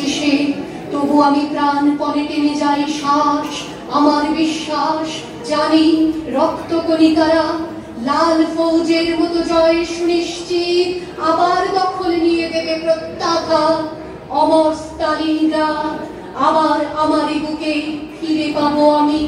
25-এ, তবু আমি প্রাণপণে টেনে যাই শ্বাস। আমার বিশ্বাস, জানি রক্তকণিকারা লাল ফৌজের মতো জয় সুনিশ্চিত আবার দখল নিয়ে দেবে প্রত্যাঘাত। অমর স্টালিনগ্রাদ আবার আমারই বুকে ফিরে পাবো আমি।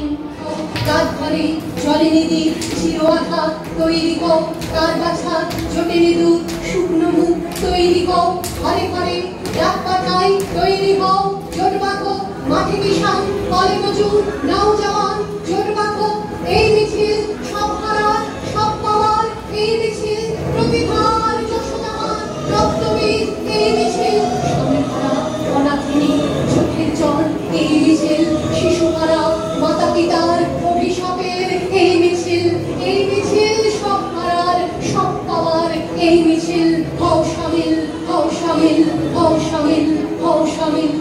কার ঘরে জলেনি দ্বীপ চির আঘাত তৈরি কর, কার গাছা জোটেনি দুধ শুকনো মুখ তৈরি কর, ঘরে ঘরে ডাক পাঠাই তৈরি হও, জোট বাঁধো মাঠে কিষান কলে মজুর নাও জওয়ান, জোট বাঁধো এই মিছিল সব হারার সব পাওয়ার, এই মিছিল প্রতিভার যশোদার রক্তবীর, এই মিছিল স্বামী হারা অনাথিনী চোখের জল, এই মিছিল শিশু হারা মাতা পিতার অভিশাপের, এই মিছিল সব হারার সব পাওয়ার, এই মিছিল হও শামিল হও শামিল হও শামিল হও শামিল।